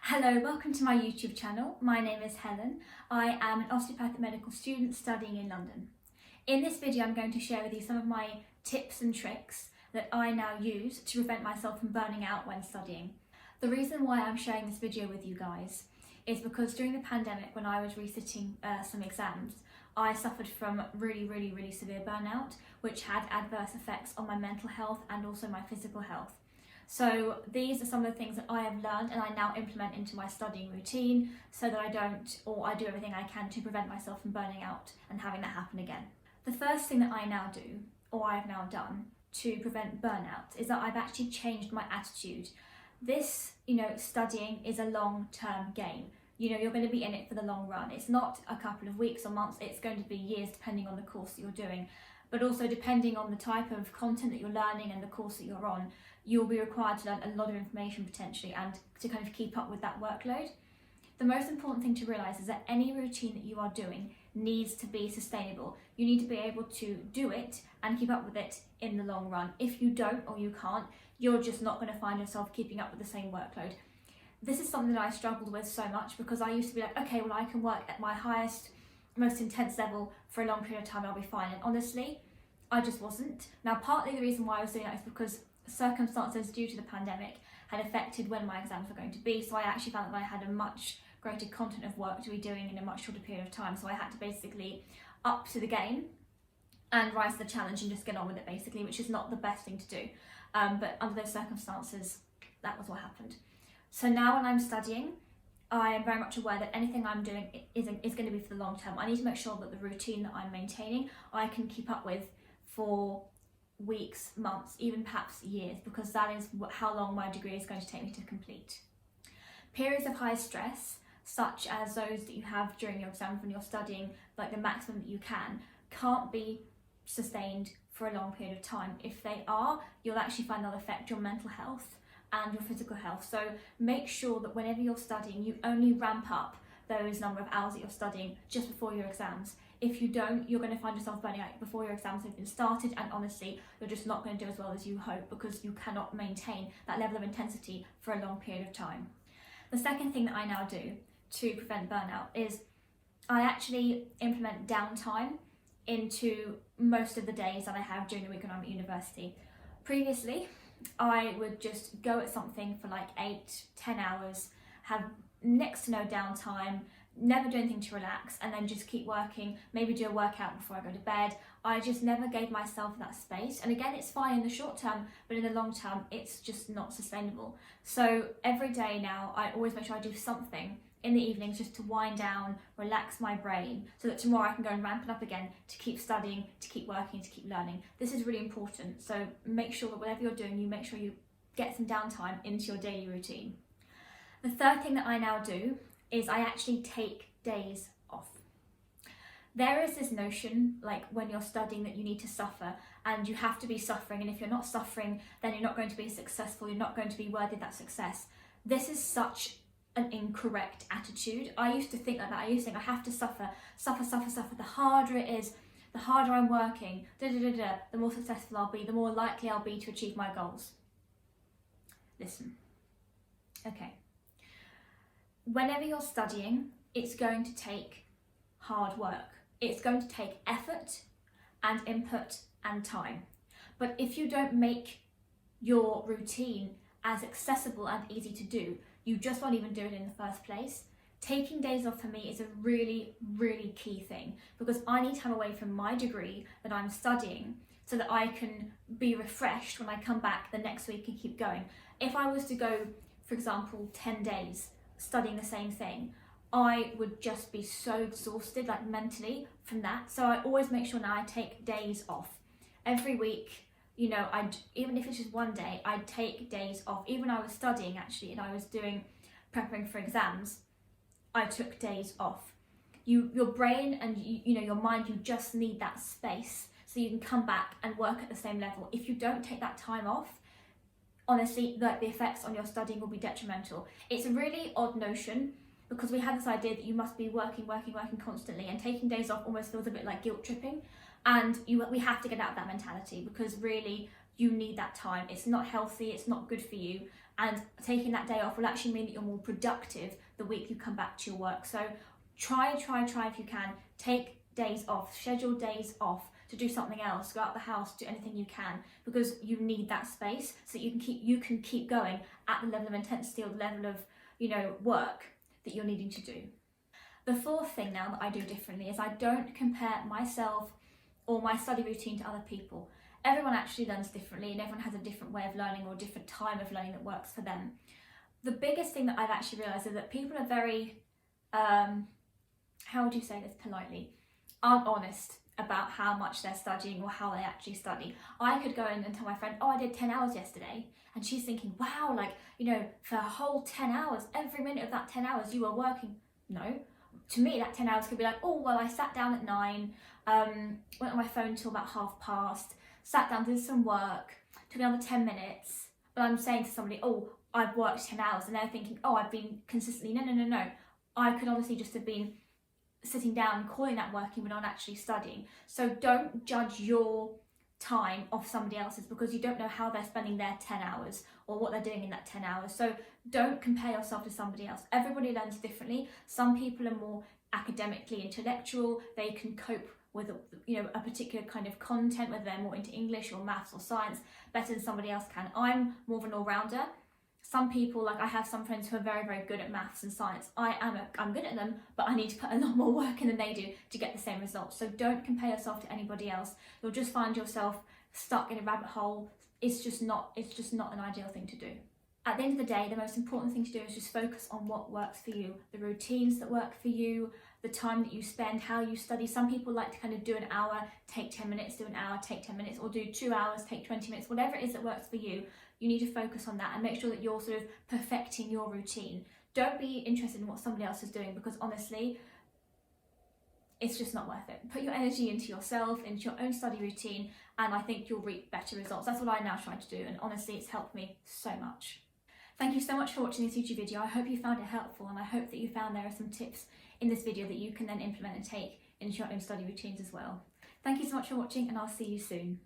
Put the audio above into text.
Hello, welcome to my YouTube channel. My name is Helen. I am an osteopathic medical student studying in London. In this video I'm going to share with you some of my tips and tricks that I now use to prevent myself from burning out when studying. The reason why I'm sharing this video with you guys is because during the pandemic, when I was resitting some exams, I suffered from really severe burnout, which had adverse effects on my mental health and also my physical health. So these are some of the things that I have learned and I now implement into my studying routine so that I do everything I can to prevent myself from burning out and having that happen again. The first thing that I now do, or I have now done, to prevent burnout is that I've actually changed my attitude. This, studying is a long-term game. You're going to be in it for the long run. It's not a couple of weeks or months, it's going to be years depending on the course that you're doing. But also depending on the type of content that you're learning and the course that you're on, you'll be required to learn a lot of information potentially and to kind of keep up with that workload. The most important thing to realise is that any routine that you are doing needs to be sustainable. You need to be able to do it and keep up with it in the long run. If you don't or you can't, you're just not going to find yourself keeping up with the same workload. This is something that I struggled with so much because I used to be like, okay, well I can work at my highest, most intense level for a long period of time and I'll be fine. And honestly, I just wasn't. Now, partly the reason why I was doing that is because circumstances due to the pandemic had affected when my exams were going to be. So I actually found that I had a much greater content of work to be doing in a much shorter period of time. So I had to basically up to the game and rise to the challenge and just get on with it basically, which is not the best thing to do. But under those circumstances, that was what happened. So now when I'm studying, I am very much aware that anything I'm doing is going to be for the long term. I need to make sure that the routine that I'm maintaining, I can keep up with for weeks, months, even perhaps years, because that is how long my degree is going to take me to complete. Periods of high stress, such as those that you have during your exams when you're studying, like the maximum that you can't be sustained for a long period of time. If they are, you'll actually find they'll affect your mental health and your physical health. So make sure that whenever you're studying, you only ramp up those number of hours that you're studying just before your exams. If you don't, you're going to find yourself burning out before your exams have been started, and honestly, you're just not going to do as well as you hope because you cannot maintain that level of intensity for a long period of time. The second thing that I now do to prevent burnout is I actually implement downtime into most of the days that I have during the week when I'm at university. Previously, I would just go at something for like 8-10 hours, have next to no downtime, never do anything to relax, and then just keep working, maybe do a workout before I go to bed. I just never gave myself that space. And again, it's fine in the short term, but in the long term, it's just not sustainable. So every day now, I always make sure I do something in the evenings just to wind down, relax my brain, so that tomorrow I can go and ramp it up again to keep studying, to keep working, to keep learning. This is really important. So make sure that whatever you're doing, you make sure you get some downtime into your daily routine. The third thing that I now do is I actually take days off. There is this notion, like when you're studying, that you need to suffer and you have to be suffering, and if you're not suffering, then you're not going to be successful, you're not going to be worthy of that success. This is such an incorrect attitude. I used to think like that. I used to think I have to suffer. The harder it is, the harder I'm working, the more successful I'll be, the more likely I'll be to achieve my goals. Listen, okay. Whenever you're studying, it's going to take hard work. It's going to take effort and input and time. But if you don't make your routine as accessible and easy to do, you just won't even do it in the first place. Taking days off for me is a really key thing, because I need time away from my degree that I'm studying so that I can be refreshed when I come back the next week and keep going. If I was to go, for example, 10 days studying the same thing, I would just be so exhausted, like mentally, from that. So I always make sure now I take days off. Every week, even if it's just one day, I'd take days off. Even when I was studying actually, and I was preparing for exams, I took days off. Your brain and your mind, you just need that space so you can come back and work at the same level. If you don't take that time off, honestly, the effects on your studying will be detrimental. It's a really odd notion because we have this idea that you must be working constantly, and taking days off almost feels a bit like guilt tripping. And we have to get out of that mentality because really you need that time. It's not healthy, it's not good for you, and taking that day off will actually mean that you're more productive the week you come back to your work. So try if you can, take days off, schedule days off to do something else, go out the house, do anything you can, because you need that space so that you can keep going at the level of intensity or the level of, work that you're needing to do. The fourth thing now that I do differently is I don't compare myself or my study routine to other people. Everyone actually learns differently and everyone has a different way of learning or a different time of learning that works for them. The biggest thing that I've actually realised is that people are very, how would you say this politely, aren't honest about how much they're studying or how they actually study. I could go in and tell my friend, oh, I did 10 hours yesterday. And she's thinking, wow, for a whole 10 hours, every minute of that 10 hours you were working. No. To me, that 10 hours could be like, oh, well, I sat down at 9, went on my phone till about past, sat down, did some work, took another 10 minutes. But I'm saying to somebody, oh, I've worked 10 hours. And they're thinking, oh, I've been consistently. No. I could honestly just have been sitting down and calling that working but not actually studying. So don't judge your time off somebody else's because you don't know how they're spending their 10 hours or what they're doing in that 10 hours. So don't compare yourself to somebody else. Everybody learns differently. Some people are more academically intellectual. They can cope with a particular kind of content, whether they're more into English or maths or science, better than somebody else can. I'm more of an all-rounder. Some people, I have some friends who are very, very good at maths and science. I'm good at them, but I need to put a lot more work in than they do to get the same results. So don't compare yourself to anybody else. You'll just find yourself stuck in a rabbit hole. It's just not an ideal thing to do. At the end of the day, the most important thing to do is just focus on what works for you, the routines that work for you, the time that you spend, how you study. Some people like to kind of do an hour, take 10 minutes, do an hour, take 10 minutes, or do 2 hours, take 20 minutes, whatever it is that works for you. You need to focus on that and make sure that you're sort of perfecting your routine. Don't be interested in what somebody else is doing because honestly, it's just not worth it. Put your energy into yourself, into your own study routine, and I think you'll reap better results. That's what I now try to do, and honestly, it's helped me so much. Thank you so much for watching this YouTube video. I hope you found it helpful, and I hope that you found there are some tips in this video that you can then implement and take into your own study routines as well. Thank you so much for watching, and I'll see you soon.